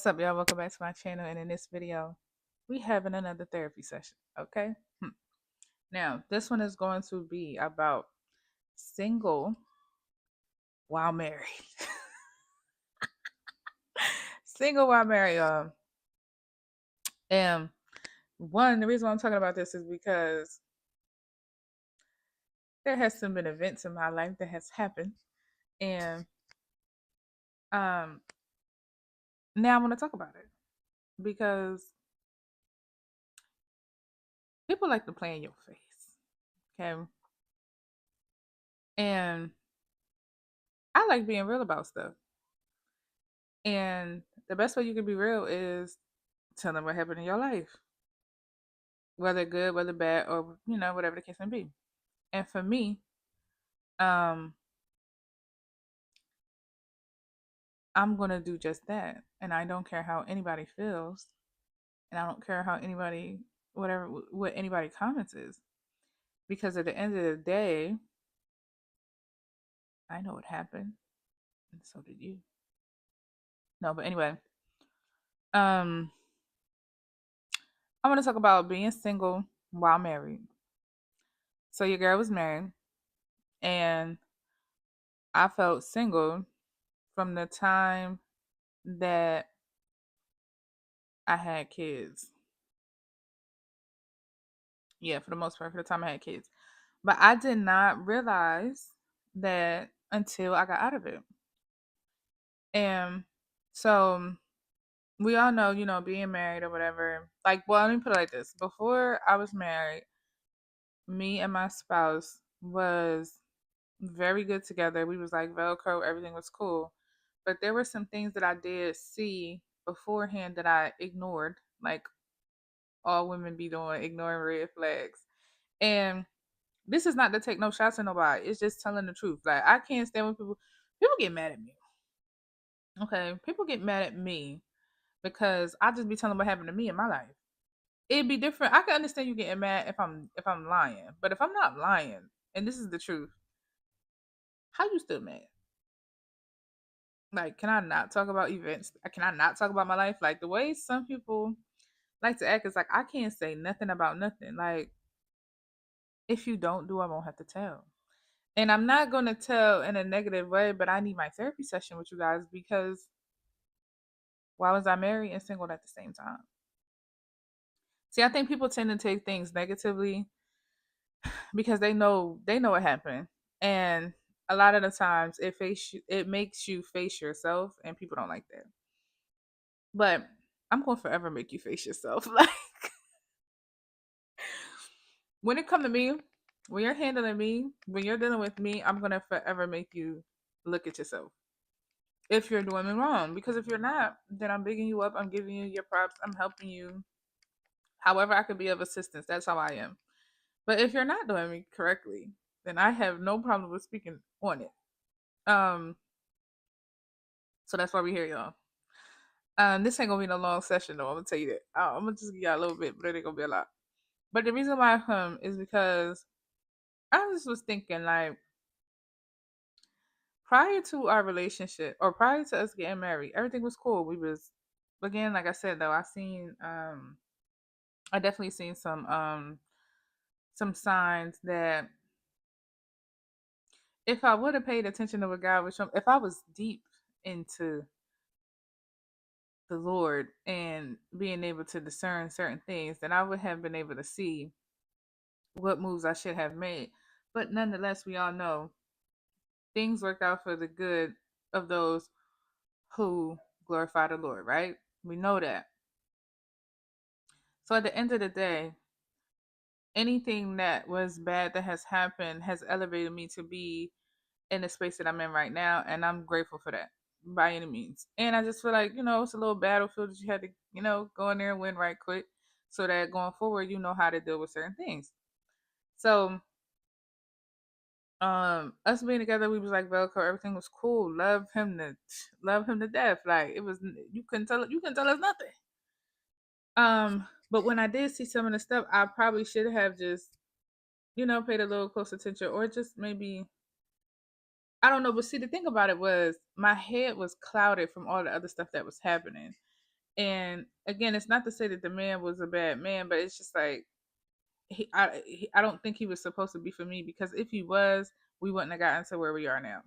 What's up, y'all? Welcome back to my channel. And in this video, we having another therapy session. Okay. Now, this one is going to be about single while married. Single while married, y'all. And the reason why I'm talking about this is because there has been events in my life that has happened, and um, now I want to talk about it because people like to play in your face. Okay. And I like being real about stuff. And the best way you can be real is tell them what happened in your life, whether good, whether bad, or whatever the case may be. And for me, um, I'm gonna do just that, and I don't care how anybody feels, and I don't care how anybody, whatever, what anybody comments is, because at the end of the day, I know what happened, and so did you. No, but anyway, um, I want to talk about being single while married. So your girl was married, and I felt single from the time that I had kids. Yeah, for the most part, for the time I had kids. But I did not realize that until I got out of it. And so we all know, being married or whatever. Like, well, let me put it like this. Before I was married, me and my spouse was very good together. We was like Velcro, everything was cool. But there were some things that I did see beforehand that I ignored, like all women be doing, ignoring red flags. And this is not to take no shots at nobody. It's just telling the truth. Like, I can't stand when people get mad at me. Okay, people get mad at me because I just be telling what happened to me in my life. It'd be different. I can understand you getting mad if I'm lying, but if I'm not lying and this is the truth, how you still mad? Like, can I not talk about events? Can I not talk about my life? Like, the way some people like to act is like I can't say nothing about nothing. Like, if you don't do, I won't have to tell. And I'm not going to tell in a negative way, but I need my therapy session with you guys because why was I married and single at the same time? See, I think people tend to take things negatively because they know what happened. And a lot of the times it makes you face yourself and people don't like that. But I'm going to forever make you face yourself. Like, when it come to me, when you're handling me, when you're dealing with me, I'm going to forever make you look at yourself if you're doing me wrong. Because if you're not, then I'm bigging you up. I'm giving you your props. I'm helping you. However, I could be of assistance. That's how I am. But if you're not doing me correctly, then I have no problem with speaking on it. Um, so that's why we're here, y'all. This ain't gonna be no long session though. I'm gonna tell you that. I'm gonna just give y'all a little bit, but it ain't gonna be a lot. But the reason why I come is because I just was thinking, like, prior to our relationship or prior to us getting married, everything was cool. We was, again, like I said though, I definitely seen some signs that if I would have paid attention to what God was showing, if I was deep into the Lord and being able to discern certain things, then I would have been able to see what moves I should have made. But nonetheless, we all know things work out for the good of those who glorify the Lord, right? We know that. So at the end of the day, anything that was bad that has happened has elevated me to be in the space that I'm in right now, and I'm grateful for that by any means. And I just feel like, it's a little battlefield that you had to, go in there and win right quick so that going forward you know how to deal with certain things. So us being together, we was like Velcro, everything was cool. Love him to death. Like, it was, you couldn't tell us nothing. But when I did see some of the stuff, I probably should have just, paid a little close attention, or just maybe, I don't know. But see, the thing about it was my head was clouded from all the other stuff that was happening. And again, it's not to say that the man was a bad man, but it's just like I don't think he was supposed to be for me, because if he was, we wouldn't have gotten to where we are now,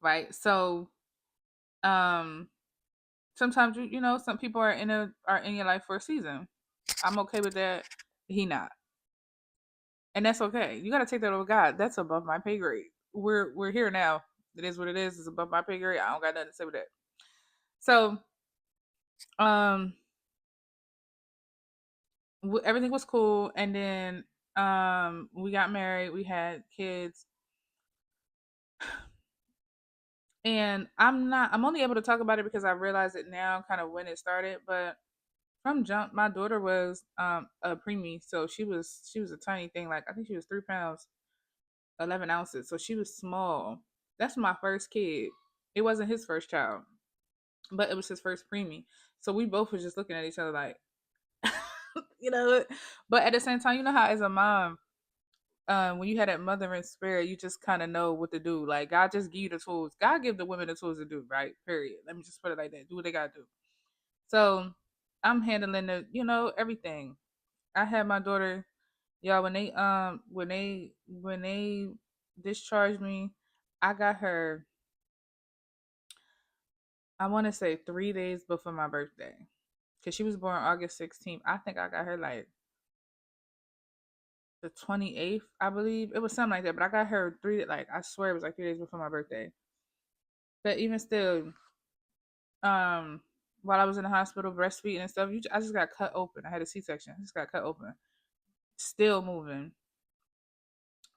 right? So, um, sometimes you know some people are in your life for a season. I'm okay with that. He not, and that's okay. You got to take that over God. That's above my pay grade. We're here now. It is what it is. It's above my pay grade. I don't got nothing to say with that. So, um, everything was cool, and then we got married. We had kids, and I'm only able to talk about it because I realize it now, kind of when it started. But from jump, my daughter was a preemie, so she was a tiny thing. Like, I think she was 3 pounds, 11 ounces. So she was small. That's my first kid. It wasn't his first child, but it was his first preemie. So we both was just looking at each other like, you know. But at the same time, you know how as a mom, when you had that mothering spirit, you just kind of know what to do. Like, God just give you the tools. God give the women the tools to do, right? Period. Let me just put it like that. Do what they gotta do. So I'm handling everything. I had my daughter, y'all, when they discharged me, I got her, I want to say 3 days before my birthday, because she was born August 16th. I think I got her like the 28th, I believe. It was something like that, but I got her I swear it was like 3 days before my birthday. But even still, um, while I was in the hospital breastfeeding and stuff, I just got cut open. I had a C-section. I just got cut open. Still moving.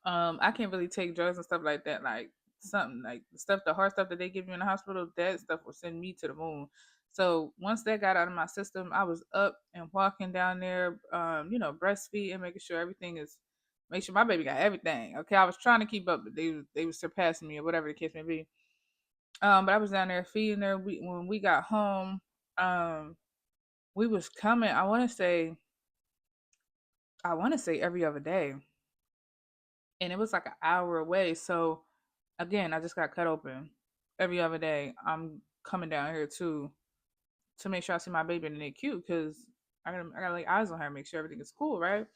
I can't really take drugs and stuff like that. Like, something like the hard stuff that they give you in the hospital, that stuff will send me to the moon. So once that got out of my system, I was up and walking down there, breastfeeding, making sure make sure my baby got everything. Okay, I was trying to keep up, but they was surpassing me or whatever the case may be. But I was down there feeding her. When we got home, um, we was coming. I want to say every other day, and it was like an hour away. So again, I just got cut open every other day. I'm coming down here too to make sure I see my baby in the NICU, because I gotta lay eyes on her, make sure everything is cool, right?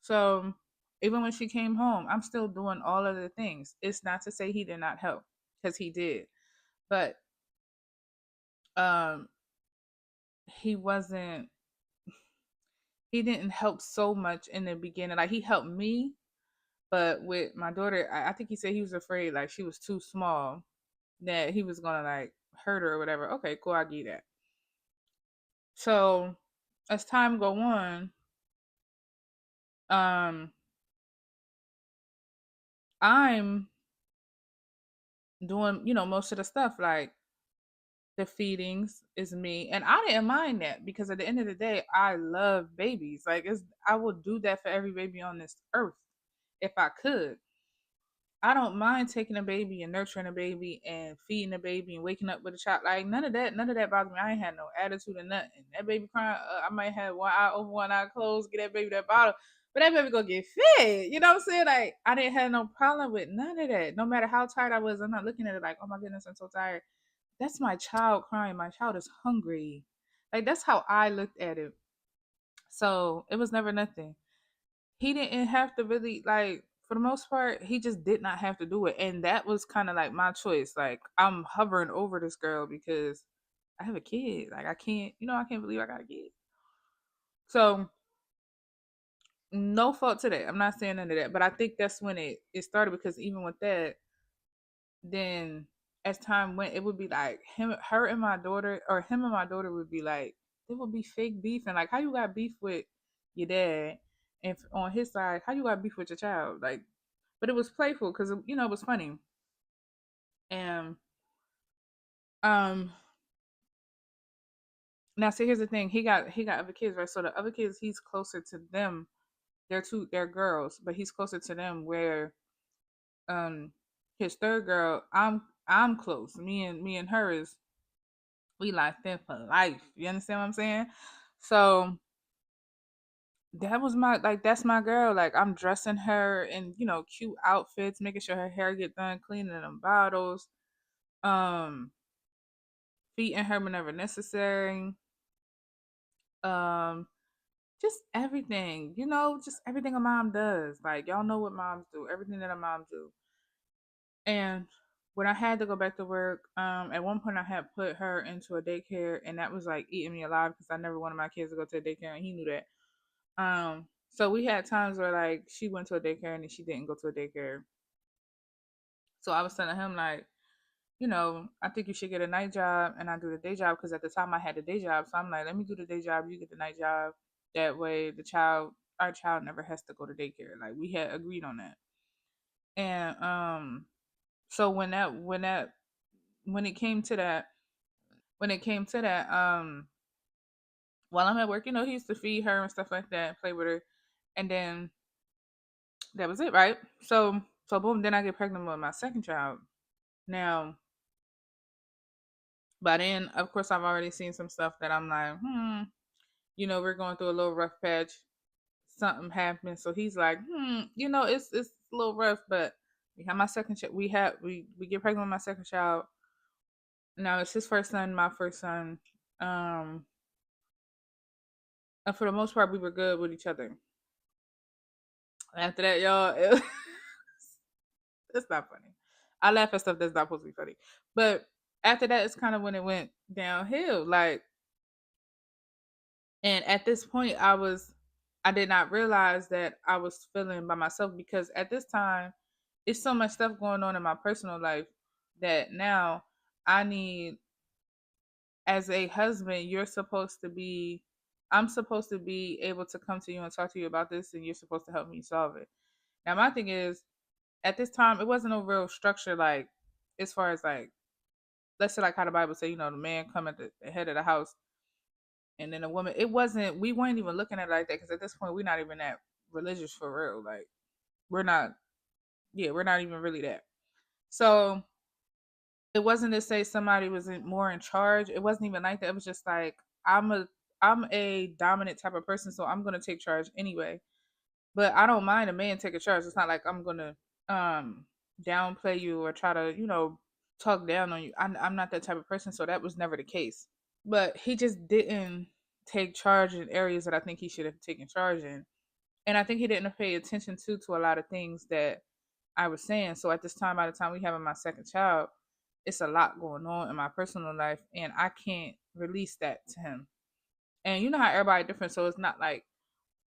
So even when she came home, I'm still doing all of the things. It's not to say he did not help, because he did, but um, he wasn't. He didn't help so much in the beginning. Like, he helped me, but with my daughter, I think he said he was afraid like she was too small, that he was gonna like hurt her or whatever. Okay, cool, I get that. So as time go on, um, I'm doing most of the stuff, like the feedings is me, and I didn't mind that, because at the end of the day, I love babies. Like, I would do that for every baby on this earth if I could. I don't mind taking a baby and nurturing a baby and feeding a baby and waking up with a child. Like, none of that bothers me. I ain't had no attitude or nothing. That baby crying, I might have one eye open, one eye closed, get that baby that bottle, but that baby gonna get fed. You know what I'm saying? Like, I didn't have no problem with none of that. No matter how tired I was, I'm not looking at it like, oh my goodness, I'm so tired. That's my child crying. My child is hungry. Like, that's how I looked at it. So it was never nothing. He didn't have to really, like, for the most part, he just did not have to do it, and that was kind of like my choice. Like, I'm hovering over this girl because I have a kid. Like, I can't believe I got a kid. So no fault to that. I'm not saying none of that, but I think that's when it started, because even with that, then as time went, it would be like her and my daughter, or him and my daughter would be like, it would be fake beef, and like, how you got beef with your dad, and on his side, how you got beef with your child, like. But it was playful, because it was funny. And um, now see, here's the thing: he got other kids, right? So the other kids, he's closer to them. They're girls, but he's closer to them. Where um, his third girl, I'm close. Me and her is, we like them for life. You understand what I'm saying? So that was that's my girl. Like, I'm dressing her in cute outfits, making sure her hair get done, cleaning them bottles. Um, feeding her whenever necessary, um, just everything, just everything a mom does. Like y'all know what moms do, everything that a mom do. And when I had to go back to work, at one point I had put her into a daycare, and that was like eating me alive because I never wanted my kids to go to a daycare, and he knew that. So we had times where like she went to a daycare and then she didn't go to a daycare. So I was telling him like, I think you should get a night job and I do the day job because at the time I had the day job. So I'm like, let me do the day job, you get the night job. That way our child never has to go to daycare. Like we had agreed on that. And so when it came to that, while I'm at work, he used to feed her and stuff like that, play with her. And then that was it, right? So boom, then I get pregnant with my second child. Now, by then, of course, I've already seen some stuff that I'm like, we're going through a little rough patch. Something happened, so he's like, it's a little rough, but we have my second child. We get pregnant with my second child. Now it's his first son, my first son. Um, and for the most part, we were good with each other. After that, y'all, it's not funny. I laugh at stuff that's not supposed to be funny, but after that, it's kind of when it went downhill. Like, and at this point, I did not realize that I was feeling by myself because at this time, it's so much stuff going on in my personal life that now I need, as a husband, I'm supposed to be able to come to you and talk to you about this, and you're supposed to help me solve it. Now, my thing is, at this time, it wasn't no real structure, like, as far as like, let's say, like how the Bible say, the man come at the head of the house and then a woman. We weren't even looking at it like that because at this point, we're not even that religious for real. Like, we're not, yeah, we're not even really that. So it wasn't to say somebody was more in charge. It wasn't even like that. It was just like I'm a I'm a dominant type of person, so I'm gonna take charge anyway. But I don't mind a man taking charge. It's not like I'm gonna downplay you or try to talk down on you. I'm not that type of person, so that was never the case. But he just didn't take charge in areas that I think he should have taken charge in, and I think he didn't pay attention to a lot of things that I was saying. So at this time, by the time we having my second child, it's a lot going on in my personal life, and I can't release that to him. And you know how everybody different, so it's not like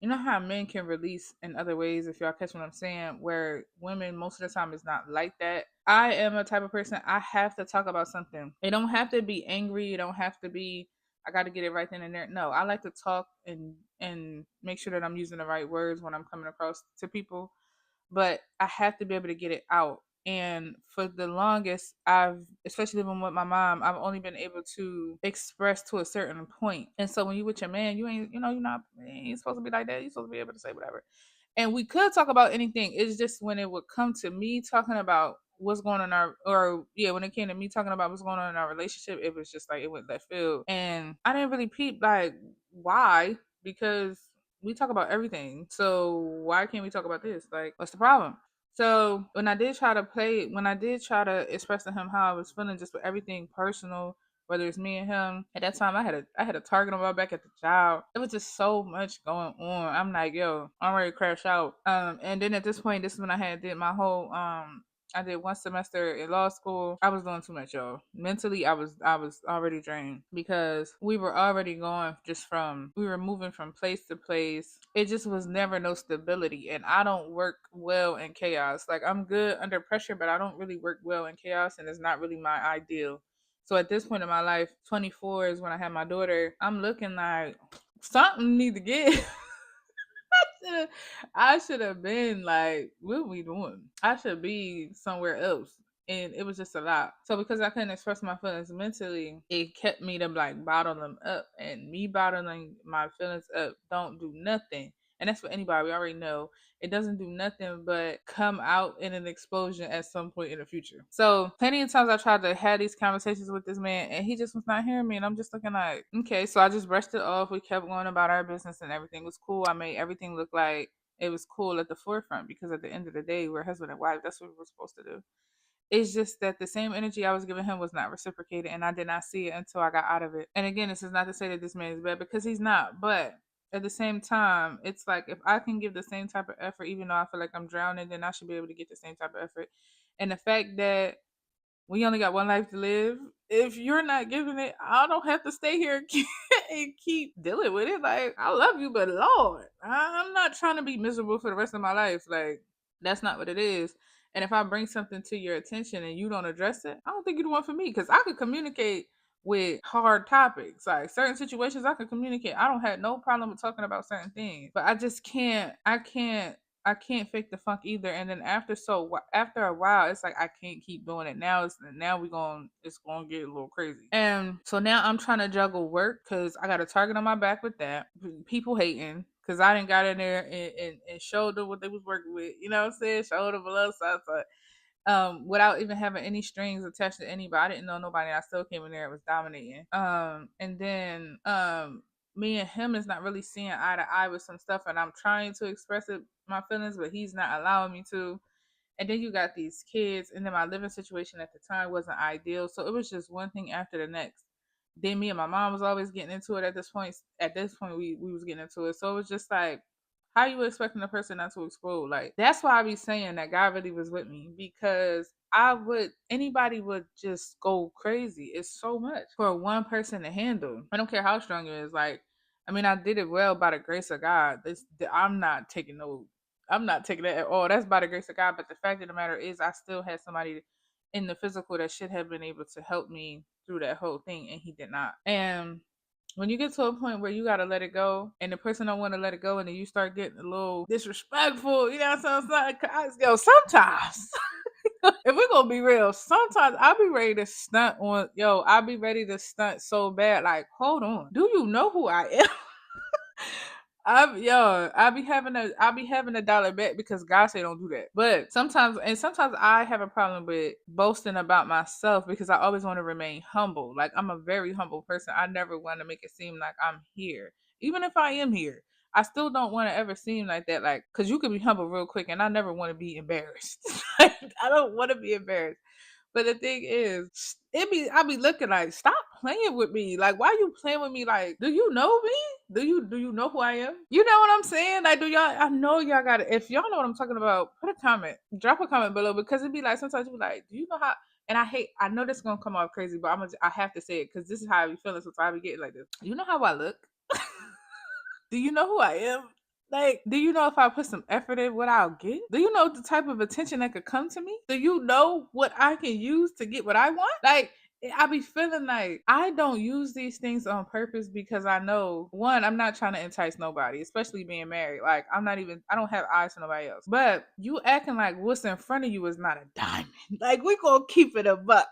how men can release in other ways, if y'all catch what I'm saying, where women most of the time is not like that. I am a type of person, I have to talk about something. It don't have to be angry, it don't have to be I got to get it right then and there. No, I like to talk and make sure that I'm using the right words when I'm coming across to people, but I have to be able to get it out. And for the longest, especially living with my mom, I've only been able to express to a certain point. And so when you with your man, you ain't, you ain't supposed to be like that. You're supposed to be able to say whatever. And we could talk about anything. It's just when it would come to me talking about what's going on in when it came to me talking about what's going on in our relationship, it was just like it went left field. And I didn't really peep like why, because we talk about everything. So why can't we talk about this? Like, what's the problem? So when I did try to express to him how I was feeling just with everything personal, whether it's me and him, at that time I had a target on my back at the job. It was just so much going on. I'm like, yo, I'm ready to crash out. And then at this point, this is when did my whole I did one semester in law school. I was doing too much, y'all. Mentally, I was already drained because we were already we were moving from place to place. It just was never no stability, and I don't work well in chaos. Like I'm good under pressure, but I don't really work well in chaos, and it's not really my ideal. So at this point in my life, 24 is when I had my daughter. I'm looking like something need to get. I should have been like, what are we doing? I should be somewhere else. And it was just a lot. So because I couldn't express my feelings mentally, it kept me to like bottle them up. And me bottling my feelings up don't do nothing. And that's for anybody. We already know it doesn't do nothing but come out in an explosion at some point in the future. So plenty of times I tried to have these conversations with this man and he just was not hearing me. And I'm just looking like, okay, so I just brushed it off. We kept going about our business and everything was cool. I made everything look like it was cool at the forefront because at the end of the day, we're husband and wife. That's what we were supposed to do. It's just that the same energy I was giving him was not reciprocated, and I did not see it until I got out of it. And again, this is not to say that this man is bad, because he's not. But at the same time, it's like, if I can give the same type of effort, even though I feel like I'm drowning, then I should be able to get the same type of effort. And the fact that we only got one life to live, if you're not giving it, I don't have to stay here and keep dealing with it. Like, I love you, but Lord, I'm not trying to be miserable for the rest of my life. Like, that's not what it is. And if I bring something to your attention and you don't address it, I don't think you're the one for me, because I could communicate with hard topics. Like, certain situations I can communicate. I don't have no problem with talking about certain things. But I just can't, I can't fake the funk either. And then after a while, it's like I can't keep doing it. Now it's gonna get a little crazy. And so now I'm trying to juggle work, because I got a target on my back with that. People hating because I didn't got in there and showed them what they was working with. You know what I'm saying? Showed them a little something. Without even having any strings attached to anybody. I didn't know nobody. I still came in there and was dominating. And then me and him is not really seeing eye to eye with some stuff, and I'm trying to express my feelings, but he's not allowing me to. And then you got these kids, and then my living situation at the time wasn't ideal, so it was just one thing after the next. Then me and my mom was always getting into it at this point. At this point, we was getting into it, so it was just like, how you expecting a person not to explode? Like, that's why I be saying that God really was with me, because anybody would just go crazy. It's so much for one person to handle. I don't care how strong it is. Like, I mean, I did it well by the grace of God. I'm not taking that at all. That's by the grace of God. But the fact of the matter is, I still had somebody in the physical that should have been able to help me through that whole thing, and he did not. And when you get to a point where you gotta let it go, and the person don't want to let it go, and then you start getting a little disrespectful, you know what I'm saying? Yo, sometimes, if we're gonna be real, sometimes I'll be ready to stunt on, I'll be ready to stunt so bad. Like, hold on, do you know who I am? I'll be having a dollar back, because God say don't do that. But sometimes I have a problem with boasting about myself, because I always want to remain humble. Like, I'm a very humble person. I never want to make it seem like I'm here. Even if I am here, I still don't want to ever seem like that. Like, because you can be humble real quick, and I never want to be embarrassed. Like, I don't want to be embarrassed. But the thing is, I be looking like, stop playing with me. Like, why you playing with me? Like, do you know me? Do you know who I am? You know what I'm saying? Like, do y'all? I know y'all got it. If y'all know what I'm talking about, put a comment, drop a comment below, because it'd be like, sometimes you be like, do you know how? And I know this is gonna come off crazy, but I have to say it, because this is how I be feeling. Sometimes I be getting like this. You know how I look? Do you know who I am? Like, do you know if I put some effort in, what I'll get? Do you know the type of attention that could come to me? Do you know what I can use to get what I want? Like, I be feeling like I don't use these things on purpose, because I know, one, I'm not trying to entice nobody, especially being married. Like, I don't have eyes for nobody else. But you acting like what's in front of you is not a diamond. Like, we gonna keep it a buck.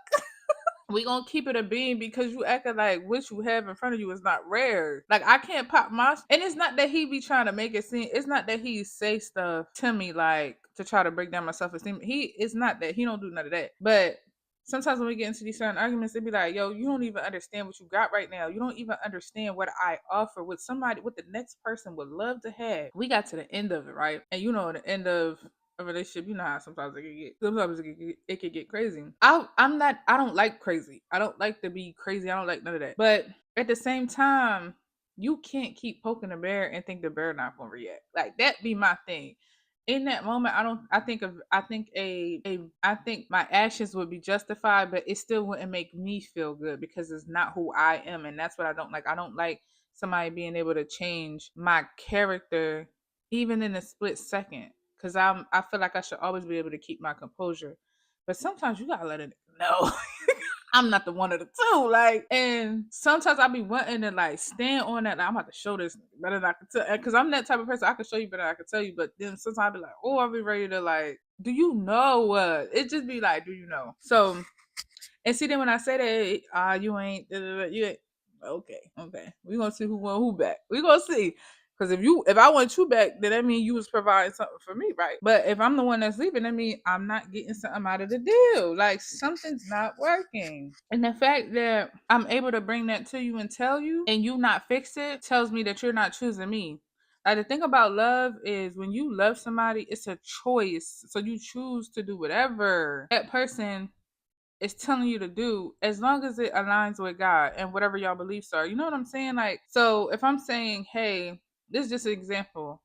We gonna keep it a beam, because you acting like what you have in front of you is not rare. Like, I can't pop and it's not that he be trying to make it seem. It's not that he say stuff to me like to try to break down my self esteem. It's not that he don't do none of that. But sometimes when we get into these certain arguments, it be like, yo, you don't even understand what you got right now. You don't even understand what I offer, what the next person would love to have. We got to the end of it, right? And the end of a relationship, you know how sometimes it could get crazy. I don't like crazy. I don't like to be crazy. I don't like none of that. But at the same time, you can't keep poking the bear and think the bear not gonna react. Like, that be my thing. In that moment, I think my actions would be justified, but it still wouldn't make me feel good, because it's not who I am, and that's what I don't like. I don't like somebody being able to change my character even in a split second, because I feel like I should always be able to keep my composure. But sometimes you gotta let it know. I'm not the one of the two. Like, and sometimes I be wanting to like stand on that. Like, I'm about to show this better than I can tell. Because I'm that type of person. I can show you better than I can tell you. But then sometimes I be like, oh, I'll be ready to like, do you know what? It just be like, do you know? So, and see, then when I say that, you ain't, you ain't, okay. We gonna see who won who back. We gonna see. Because if I want you back, then that means you was providing something for me, right? But if I'm the one that's leaving, that means I'm not getting something out of the deal. Like, something's not working. And the fact that I'm able to bring that to you and tell you, and you not fix it, tells me that you're not choosing me. The thing about love is when you love somebody, it's a choice. So you choose to do whatever that person is telling you to do, as long as it aligns with God and whatever y'all beliefs are. You know what I'm saying? Like, so if I'm saying, hey, this is just an example.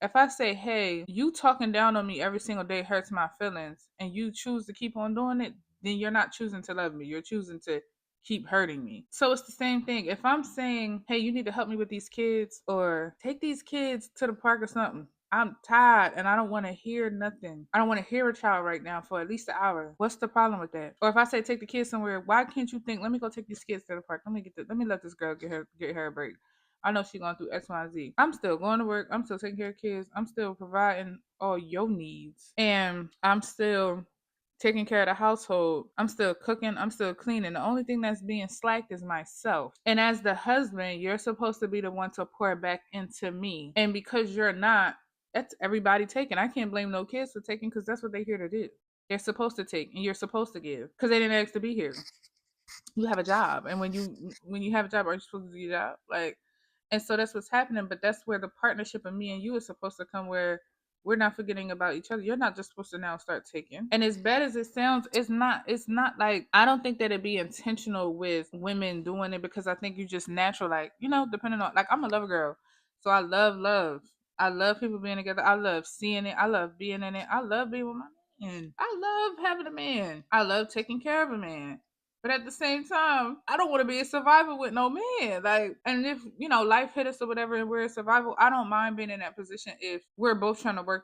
If I say, hey, you talking down on me every single day hurts my feelings, and you choose to keep on doing it, then you're not choosing to love me. You're choosing to keep hurting me. So it's the same thing. If I'm saying, hey, you need to help me with these kids, or take these kids to the park or something, I'm tired and I don't want to hear nothing. I don't want to hear a child right now for at least an hour. What's the problem with that? Or if I say take the kids somewhere, why can't you think, let me go take these kids to the park. Let me let this girl get her a break. I know she's going through X, Y, and Z. I'm still going to work. I'm still taking care of kids. I'm still providing all your needs. And I'm still taking care of the household. I'm still cooking. I'm still cleaning. The only thing that's being slacked is myself. And as the husband, you're supposed to be the one to pour back into me. And because you're not, that's everybody taking. I can't blame no kids for taking because that's what they're here to do. They're supposed to take and you're supposed to give because they didn't ask to be here. You have a job, and when you have a job, are you supposed to do your job? Like, and so that's what's happening. But that's where the partnership of me and you is supposed to come, where we're not forgetting about each other. You're not just supposed to now start taking. And as bad as it sounds, it's not. It's not like, I don't think that it'd be intentional with women doing it, because I think you just natural, like, depending on, like, I'm a lover girl, so I love love. I love people being together. I love seeing it. I love being in it. I love being with my man. I love having a man. I love taking care of a man. But at the same time, I don't want to be a survivor with no man. Like, and if, life hit us or whatever and we're in survival, I don't mind being in that position if we're both trying to work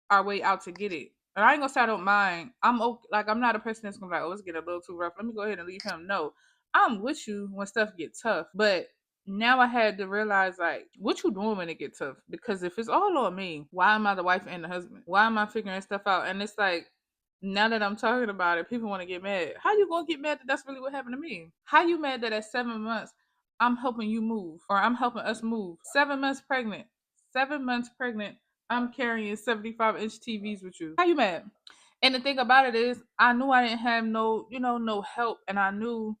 our way out to get it. And I ain't gonna say I don't mind. I'm okay, like, I'm not a person that's gonna be like, oh, it's getting a little too rough. Let me go ahead and leave him. No, I'm with you when stuff get tough. But now I had to realize, like, what you doing when it get tough? Because if it's all on me, why am I the wife and the husband? Why am I figuring stuff out? And it's like, now that I'm talking about it, people want to get mad. How you gonna get mad that that's really what happened to me? How you mad that at 7 months I'm helping you move, or I'm helping us move? 7 months pregnant. 7 months pregnant. I'm carrying 75-inch TVs with you. How you mad? And the thing about it is, I knew I didn't have no help, and I knew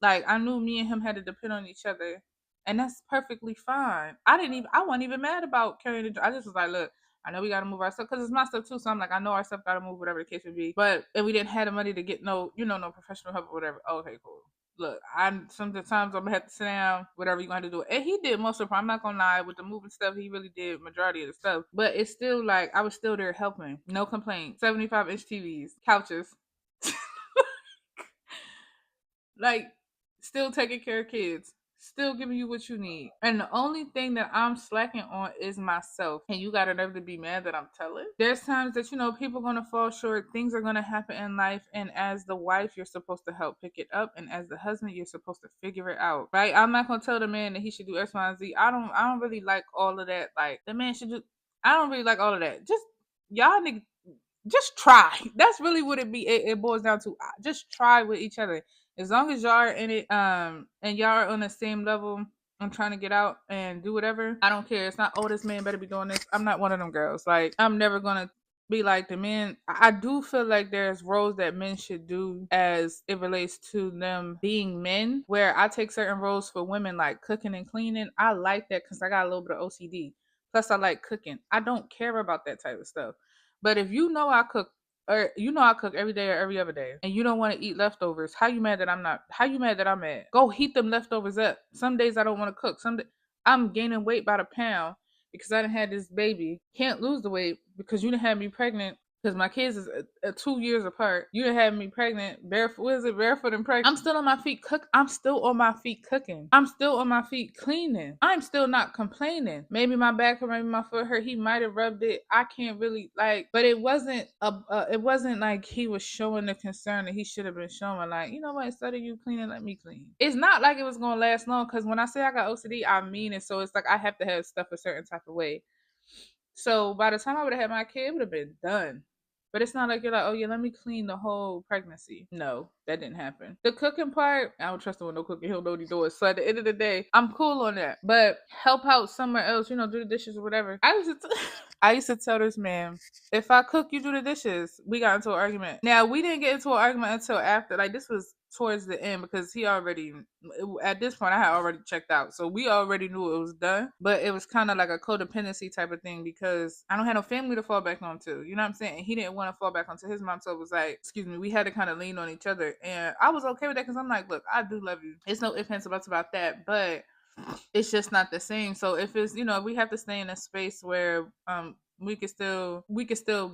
me and him had to depend on each other, and that's perfectly fine. I wasn't even mad about carrying the. I just was like, look, I know we gotta move our stuff because it's my stuff too. So I'm like, I know our stuff gotta move, whatever the case would be. But if we didn't have the money to get no professional help or whatever, okay, cool. Look, sometimes I'm gonna have to sit down, whatever you gonna have to do. And he did most of the part. I'm not gonna lie, with the moving stuff, he really did majority of the stuff. But it's still like I was still there helping. No complaint. 75-inch TVs, couches, like, still taking care of kids, still giving you what you need. And the only thing that I'm slacking on is myself. And you got to never to be mad that I'm telling. There's times that, people are going to fall short. Things are going to happen in life. And as the wife, you're supposed to help pick it up. And as the husband, you're supposed to figure it out. Right? I'm not going to tell the man that he should do X, Y, and Z. I don't really like all of that. Like, the man should do, I don't really like all of that. Y'all niggas, just try. That's really what it boils down to. Just try with each other. As long as y'all are in it, and y'all are on the same level, I'm trying to get out and do whatever. I don't care. It's not, oh, this man better be doing this. I'm not one of them girls. Like, I'm never gonna be like the men. I do feel like there's roles that men should do as it relates to them being men, where I take certain roles for women, like cooking and cleaning. I like that because I got a little bit of OCD. Plus, I like cooking. I don't care about that type of stuff. But if I cook, or I cook every day or every other day, and you don't want to eat leftovers, how you mad that I'm not? How you mad that I'm mad? Go heat them leftovers up. Some days I don't want to cook. Some days I'm gaining weight by the pound because I didn't have this baby. Can't lose the weight because you didn't have me pregnant. Because my kids is 2 years apart. You didn't have me pregnant, barefoot. What is it? Barefoot and pregnant. I'm still on my feet I'm still on my feet cooking. I'm still on my feet cleaning. I'm still not complaining. Maybe my back hurt, maybe my foot hurt. He might have rubbed it. I can't really, like, but it wasn't it wasn't like he was showing the concern that he should have been showing. Like, you know what? Instead of you cleaning, let me clean. It's not like it was gonna last long, because when I say I got OCD, I mean it. So it's like I have to have stuff a certain type of way. So by the time I would have had my kid, it would have been done. But it's not like you're like, oh yeah, let me clean the whole pregnancy. No, That didn't happen. The cooking part, I don't trust him with no cooking. He'll know what he's doing. So at the end of the day, I'm cool on that. But help out somewhere else, you know, do the dishes or whatever. I used to tell this man, if I cook, you do the dishes. We got into an argument. Now we didn't get into an argument until after. Like this was towards the end because he already, at this point I had already checked out, so we already knew it was done. But it was kind of like a codependency type of thing because I don't have no family to fall back on to, you know what I'm saying? And he didn't want to fall back onto his mom, so it was like, excuse me, we had to kind of lean on each other, and I was okay with that because I'm like, look, I do love you, it's no ifs ands or buts about that, but it's just not the same. So if it's, you know, we have to stay in a space where we could still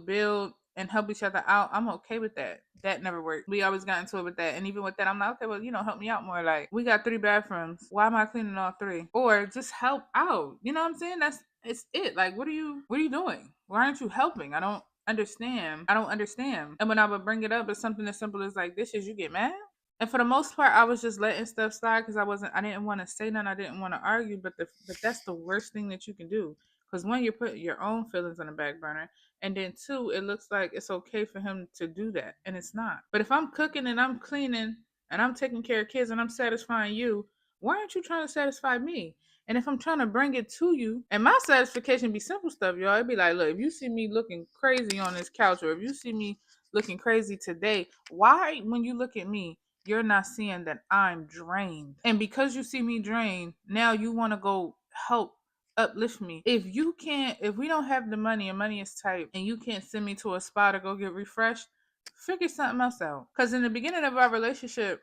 build and help each other out, I'm okay with that. That never worked. We always got into it with that. And even with that, I'm like, okay, well, you know, help me out more. Like, we got 3 bathrooms. Why am I cleaning all 3? Or just help out. You know what I'm saying? It's it. Like, what are you doing? Why aren't you helping? I don't understand. And when I would bring it up, it's something as simple as like dishes, you get mad. And for the most part, I was just letting stuff slide because I didn't want to say nothing, I didn't want to argue. But that's the worst thing that you can do, because one, you're putting your own feelings on the back burner, and then two, it looks like it's okay for him to do that, and it's not. But if I'm cooking and I'm cleaning and I'm taking care of kids and I'm satisfying you, why aren't you trying to satisfy me? And if I'm trying to bring it to you, and my satisfaction be simple stuff, y'all. It'd be like, look, if you see me looking crazy on this couch, or if you see me looking crazy today, why, when you look at me, you're not seeing that I'm drained? And because you see me drained, now you want to go help uplift me. If we don't have the money and money is tight and you can't send me to a spa to go get refreshed, figure something else out. Because in the beginning of our relationship,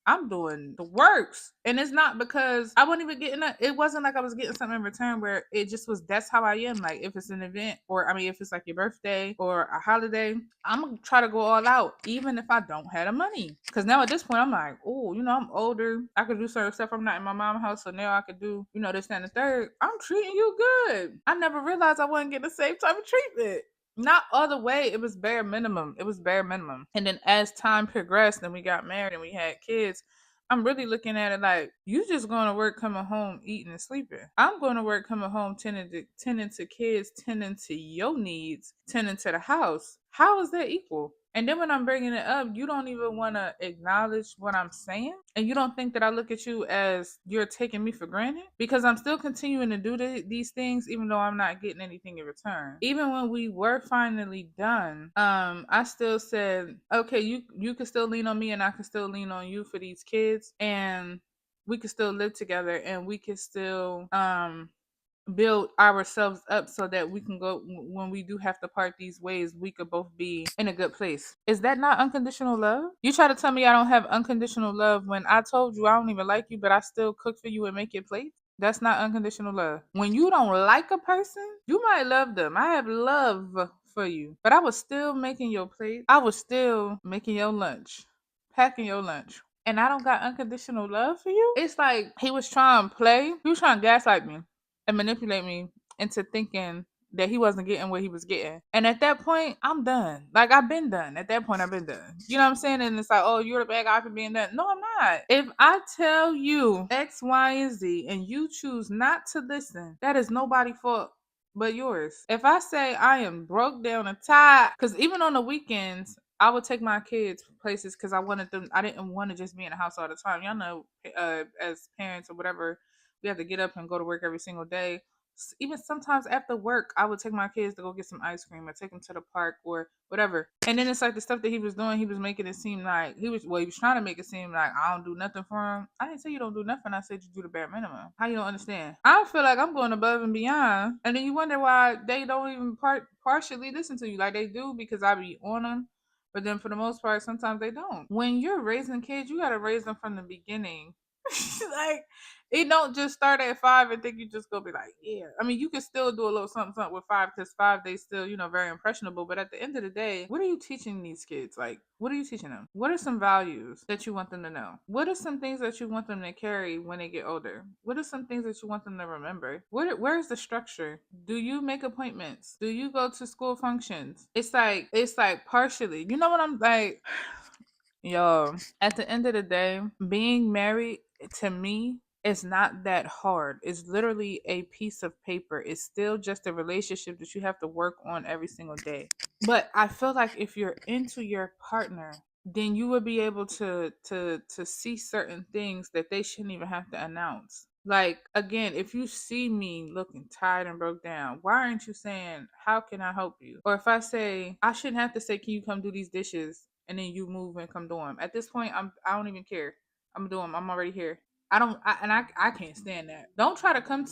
I'm doing the works. And it's not because I wasn't even getting it wasn't like I was getting something in return, where it just was, that's how I am. Like if it's an event, or I mean if it's like your birthday or a holiday, I'm gonna try to go all out, even if I don't have the money. Because now at this point, I'm like, oh, you know, I'm older. I could do certain stuff. I'm not in my mom's house, so now I could do, you know, this, that, and the third. I'm treating you good. I never realized I wasn't getting the same type of treatment. Not all the way. It was bare minimum. And then as time progressed and we got married and we had kids, I'm really looking at it like, you just going to work, coming home, eating and sleeping. I'm going to work, coming home, tending to kids, tending to your needs, tending to the house. How is that equal? And then when I'm bringing it up, you don't even want to acknowledge what I'm saying. And you don't think that I look at you as you're taking me for granted, because I'm still continuing to do these things, even though I'm not getting anything in return. Even when we were finally done, I still said, okay, you can still lean on me and I can still lean on you for these kids, and we could still live together, and we could still build ourselves up so that we can go, when we do have to part these ways, we could both be in a good place. Is that not unconditional love? You try to tell me I don't have unconditional love when I told you I don't even like you, but I still cook for you and make your plate? That's not unconditional love. When you don't like a person, you might love them. I have love for you, but I was still making your plate. I was still making your lunch, packing your lunch, and I don't got unconditional love for you? It's like he was trying to play. He was trying to gaslight me and manipulate me into thinking that he wasn't getting what he was getting. And at that point, I'm done. Like, I've been done. At that point, I've been done. You know what I'm saying? And it's like, oh, you're the bad guy for being done. No, I'm not. If I tell you X, Y, and Z and you choose not to listen, that is nobody's fault but yours. If I say I am broke down and tired, because even on the weekends, I would take my kids places because I didn't want to just be in the house all the time. Y'all know, as parents or whatever, we have to get up and go to work every single day. Even sometimes after work, I would take my kids to go get some ice cream or take them to the park or whatever. And then it's like the stuff that he was doing, he was making it seem like he was trying to make it seem like I don't do nothing for him. I didn't say you don't do nothing. I said you do the bare minimum. How you don't understand? I feel like I'm going above and beyond. And then you wonder why they don't even partially listen to you like they do, because I be on them. But then for the most part, sometimes they don't. When you're raising kids, you got to raise them from the beginning. Like, it don't just start at 5 and think you just go be like, yeah. I mean, you can still do a little something, something with 5, because 5, they still, you know, very impressionable. But at the end of the day, what are you teaching these kids? Like, what are you teaching them? What are some values that you want them to know? What are some things that you want them to carry when they get older? What are some things that you want them to remember? Where's the structure? Do you make appointments? Do you go to school functions? It's like partially. You know what I'm like? Yo, at the end of the day, being married, to me, it's not that hard. It's literally a piece of paper. It's still just a relationship that you have to work on every single day. But I feel like if you're into your partner, then you would be able to see certain things that they shouldn't even have to announce. Like, again, if you see me looking tired and broke down, why aren't you saying, how can I help you? Or if I say, I shouldn't have to say, can you come do these dishes, and then you move and come do them. At this point, I don't even care. I'm doing them. I'm already here. I can't stand that. Don't try to come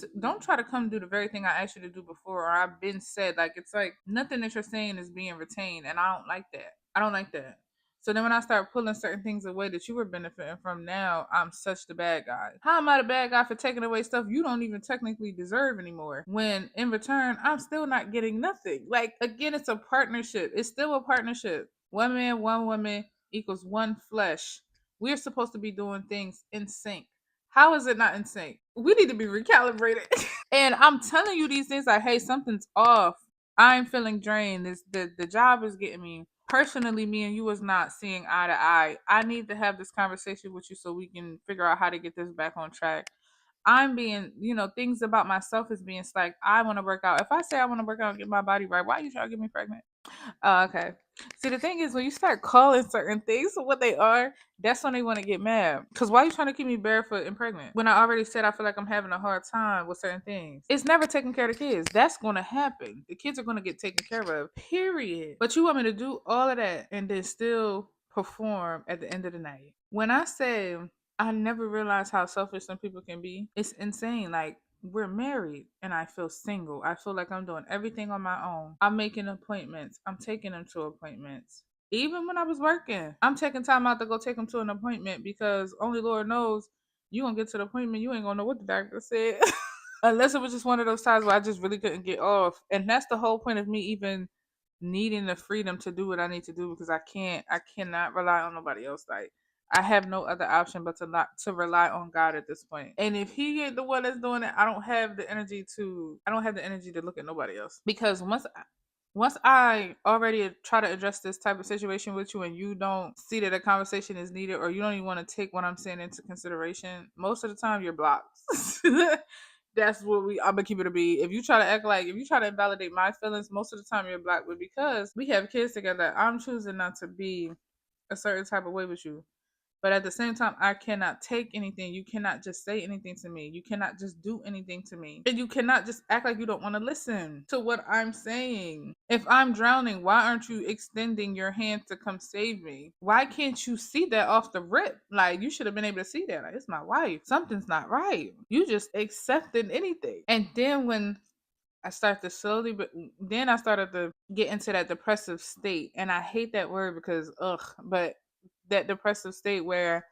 do the very thing I asked you to do before, or I've been said. Like, it's like nothing that you're saying is being retained, and I don't like that. I don't like that. So then when I start pulling certain things away that you were benefiting from, now I'm such the bad guy. How am I the bad guy for taking away stuff you don't even technically deserve anymore? When in return, I'm still not getting nothing. Like, again, it's a partnership. It's still a partnership. One man, one woman equals one flesh. We're supposed to be doing things in sync. How is it not in sync? We need to be recalibrated. And I'm telling you these things like, hey, something's off. I'm feeling drained. The job is getting me. Personally, me and you was not seeing eye to eye. I need to have this conversation with you so we can figure out how to get this back on track. I'm being, things about myself is being like, I want to work out. If I say I want to work out and get my body right, why are you trying to get me pregnant? Oh, okay. See, the thing is, when you start calling certain things for what they are, that's when they want to get mad. Because why are you trying to keep me barefoot and pregnant? When I already said I feel like I'm having a hard time with certain things. It's never taking care of the kids. That's going to happen. The kids are going to get taken care of, period. But you want me to do all of that and then still perform at the end of the night. When I say I never realized how selfish some people can be, it's insane. Like, we're married and I feel single. I feel like I'm doing everything on my own. I'm making appointments. I'm taking them to appointments. Even when I was working, I'm taking time out to go take them to an appointment because only Lord knows you gonna get to the appointment, you ain't gonna know what the doctor said. Unless it was just one of those times where I just really couldn't get off. And that's the whole point of me even needing the freedom to do what I need to do because I cannot rely on nobody else. Like, I have no other option but to not to rely on God at this point. And if He ain't the one that's doing it, I don't have the energy to look at nobody else. Because once I already try to address this type of situation with you and you don't see that a conversation is needed or you don't even want to take what I'm saying into consideration, most of the time you're blocked. That's what I'm gonna keep it to be. If you try to invalidate my feelings, most of the time you're blocked with because we have kids together. I'm choosing not to be a certain type of way with you. But at the same time, I cannot take anything. You cannot just say anything to me. You cannot just do anything to me. And you cannot just act like you don't want to listen to what I'm saying. If I'm drowning, why aren't you extending your hand to come save me? Why can't you see that off the rip? Like, you should have been able to see that. Like, it's my wife. Something's not right. You just accepted anything. And then when I started to slowly, but then I started to get into that depressive state. And I hate that word because, but that depressive state where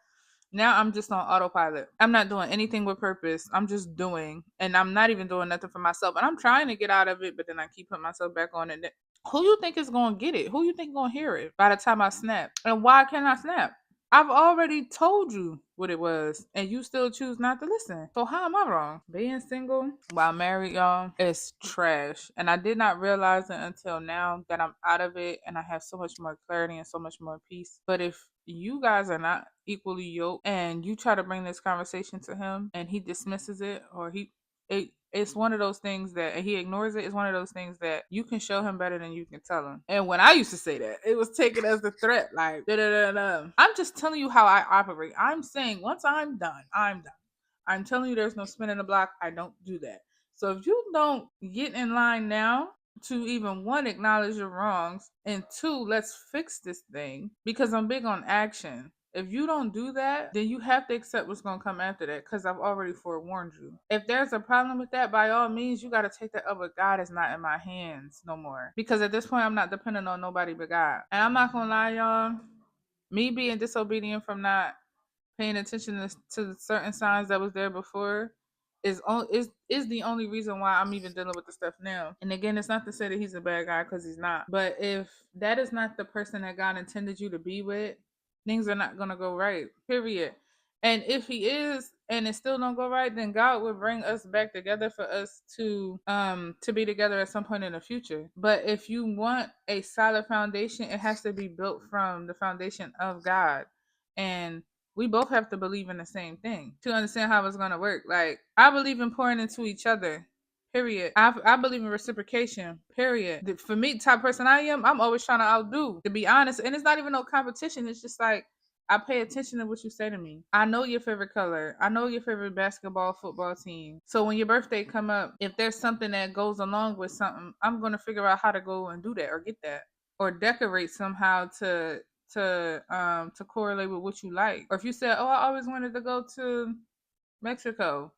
now I'm just on autopilot. I'm not doing anything with purpose. I'm just doing, and I'm not even doing nothing for myself. And I'm trying to get out of it, but then I keep putting myself back on it. Who you think is gonna get it? Who you think gonna hear it by the time I snap? And why can't I snap? I've already told you what it was, and you still choose not to listen. So how am I wrong? Being single while married, y'all, is trash. And I did not realize it until now that I'm out of it and I have so much more clarity and so much more peace. But if you guys are not equally yoked and you try to bring this conversation to him and he dismisses it or it's one of those things that and he ignores it. It's one of those things that you can show him better than you can tell him. And when I used to say that, it was taken as a threat, like da da da da. I'm just telling you how I operate. I'm saying once I'm done, I'm done. I'm telling you there's no spinning the block. I don't do that. So if you don't get in line now to even one, acknowledge your wrongs, and two, let's fix this thing because I'm big on action. If you don't do that, then you have to accept what's going to come after that because I've already forewarned you. If there's a problem with that, by all means, you got to take that up with God. Is not in my hands no more. Because at this point, I'm not dependent on nobody but God. And I'm not going to lie, y'all. Me being disobedient from not paying attention to certain signs that was there before is the only reason why I'm even dealing with the stuff now. And again, it's not to say that he's a bad guy because he's not. But if that is not the person that God intended you to be with, things are not gonna go right. Period. And if he is and it still don't go right, then God will bring us back together for us to be together at some point in the future. But if you want a solid foundation, it has to be built from the foundation of God. And we both have to believe in the same thing to understand how it's going to work. Like, I believe in pouring into each other, Period. I believe in reciprocation. Period. For me, the type of person I am, I'm always trying to outdo. To be honest, and it's not even no competition. It's just like I pay attention to what you say to me. I know your favorite color. I know your favorite basketball, football team. So when your birthday come up, if there's something that goes along with something, I'm gonna figure out how to go and do that or get that or decorate somehow to correlate with what you like. Or if you said, "Oh, I always wanted to go to Mexico,"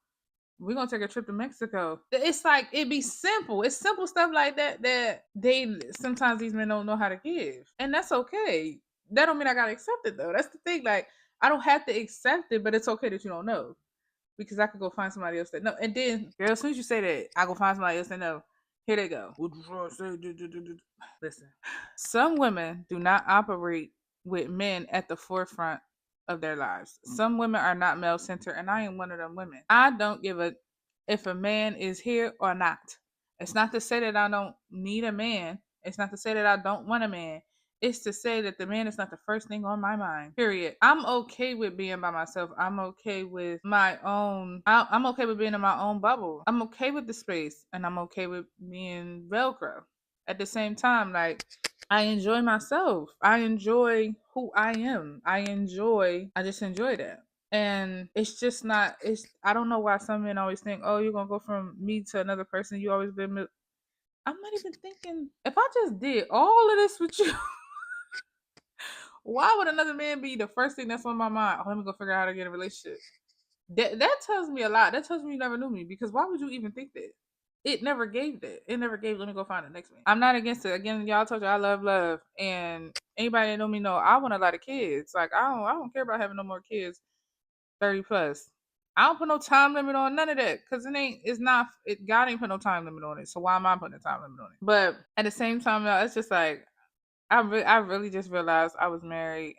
we're gonna take a trip to Mexico. It's like it be simple. It's simple stuff like that that they sometimes these men don't know how to give, and that's okay. That don't mean I gotta accept it though. That's the thing. Like I don't have to accept it, but it's okay that you don't know because I could go find somebody else that know. And then, girl, as soon as you say that, I go find somebody else that know. Here they go. What you trying to say? Listen, some women do not operate with men at the forefront of their lives. Some women are not male centered, and I am one of them women. I don't give a if a man is here or not. It's not to say that I don't need a man. It's not to say that I don't want a man. It's to say that the man is not the first thing on my mind. Period. I'm okay with being by myself. I'm okay with my own. I'm okay with being in my own bubble. I'm okay with the space, and I'm okay with being Velcro. At the same time, like I enjoy myself. I enjoy who I am. I just enjoy that. And it's just not, it's, I don't know why some men always think, oh, you're going to go from me to another person. You always been, I'm not even thinking, if I just did all of this with you, why would another man be the first thing that's on my mind? Oh, let me go figure out how to get in a relationship. That tells me a lot. That tells me you never knew me because why would you even think that? It never gave that. It never gave. Let me go find the next one. I'm not against it. Again, y'all told you I love love, and anybody that know me know I want a lot of kids. Like I don't care about having no more kids. 30 plus. I don't put no time limit on none of that because it's not, God ain't put no time limit on it. So why am I putting a time limit on it? But at the same time, y'all, it's just like, I really just realized I was married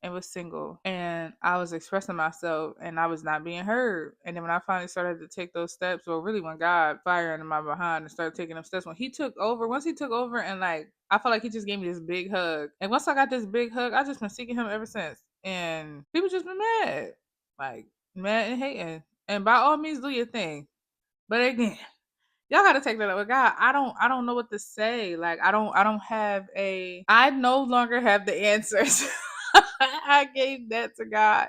and was single and I was expressing myself and I was not being heard. And then when I finally started to take those steps, or really when God fired in my behind and started taking them steps, once he took over and like, I felt like he just gave me this big hug. And once I got this big hug, I just been seeking him ever since. And people just been mad. Like mad and hating. And by all means do your thing. But again, y'all gotta take that up with God. I don't know what to say. Like I no longer have the answers. I gave that to God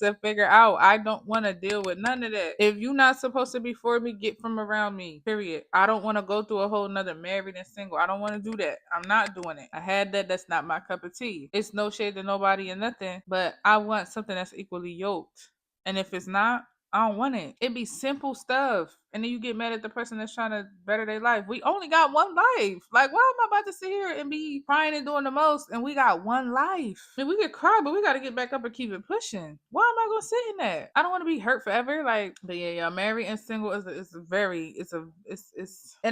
to figure out. I don't want to deal with none of that. If you're not supposed to be for me, get from around me. Period. I don't want to go through a whole nother married and single. I don't want to do that. I'm not doing it. I had that. That's not my cup of tea. It's no shade to nobody and nothing, but I want something that's equally yoked. And if it's not, I don't want it. It be simple stuff. And then you get mad at the person that's trying to better their life. We only got one life. Like, why am I about to sit here and be crying and doing the most? And we got one life. I mean, we could cry, but we got to get back up and keep it pushing. Why am I going to sit in that? I don't want to be hurt forever. Like, but yeah, y'all, married and single and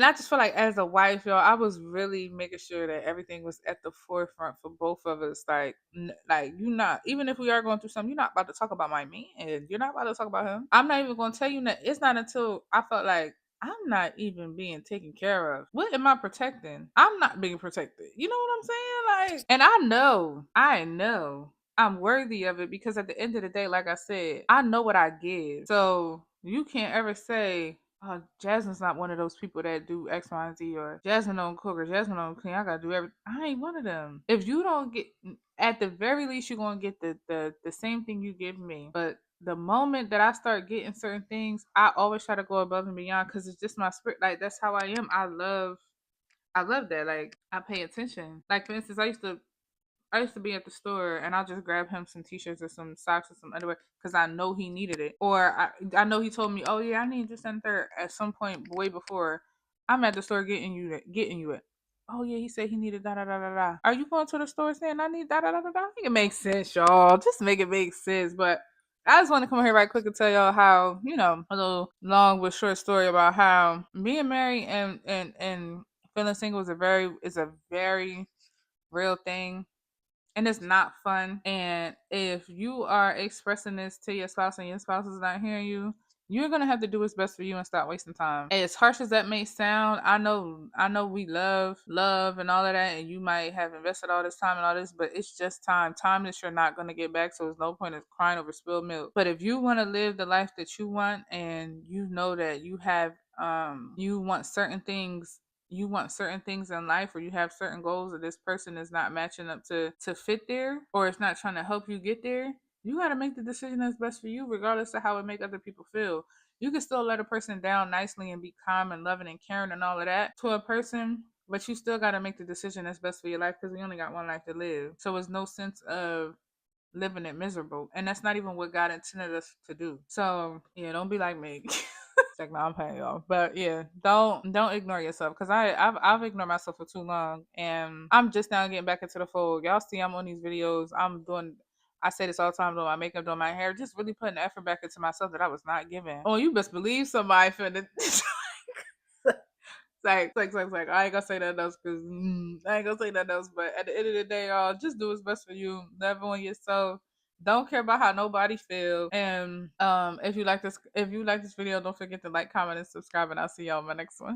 I just feel like as a wife, y'all, I was really making sure that everything was at the forefront for both of us. Like you not, even if we are going through something, you're not about to talk about my man. You're not about to talk about him. I'm not even going to tell you that. It's not until I felt like I'm not even being taken care of. What am I protecting? I'm not being protected. You know what I'm saying? Like, and I know I'm worthy of it because at the end of the day, like I said, I know what I give. So you can't ever say, oh, Jasmine's not one of those people that do X, Y, and Z, or Jasmine don't cook, or Jasmine don't clean. I gotta do everything. I ain't one of them. If you don't get, at the very least, you're gonna get the same thing you give me. But the moment that I start getting certain things, I always try to go above and beyond because it's just my spirit. Like that's how I am. I love that. Like I pay attention. Like for instance, I used to be at the store and I'll just grab him some t-shirts or some socks or some underwear because I know he needed it. Or I know he told me, oh yeah, I need this and there at some point way before. I'm at the store getting you it. Oh yeah, he said he needed da da da da da. Are you going to the store saying I need da da da da da? Make it make sense, y'all. Just make it make sense. But I just want to come here right quick and tell y'all how, a little long but short story about how being married and feeling single is a very real thing, and it's not fun. And if you are expressing this to your spouse and your spouse is not hearing you, you're gonna have to do what's best for you and stop wasting time. As harsh as that may sound, I know we love and all of that, and you might have invested all this time and all this, but it's just time that you're not gonna get back. So there's no point in crying over spilled milk. But if you want to live the life that you want, and you know that you have you want certain things, in life, or you have certain goals that this person is not matching up to fit there, or it's not trying to help you get there, you got to make the decision that's best for you, regardless of how it make other people feel. You can still let a person down nicely and be calm and loving and caring and all of that to a person, but you still got to make the decision that's best for your life, because we only got one life to live. So there's no sense of living it miserable, and that's not even what God intended us to do. So yeah, don't be like me. Like, no, I'm paying y'all. But yeah, don't ignore yourself, because I've ignored myself for too long, and I'm just now getting back into the fold. Y'all see, I'm on these videos. I say this all the time, doing my makeup, doing my hair, just really putting the effort back into myself that I was not giving. Oh, you best believe somebody finna. Like, I ain't gonna say nothing else, because I ain't gonna say nothing else. But at the end of the day, y'all, just do what's best for you. Love on yourself. Don't care about how nobody feels. And if you like this video, don't forget to like, comment, and subscribe. And I'll see y'all in my next one.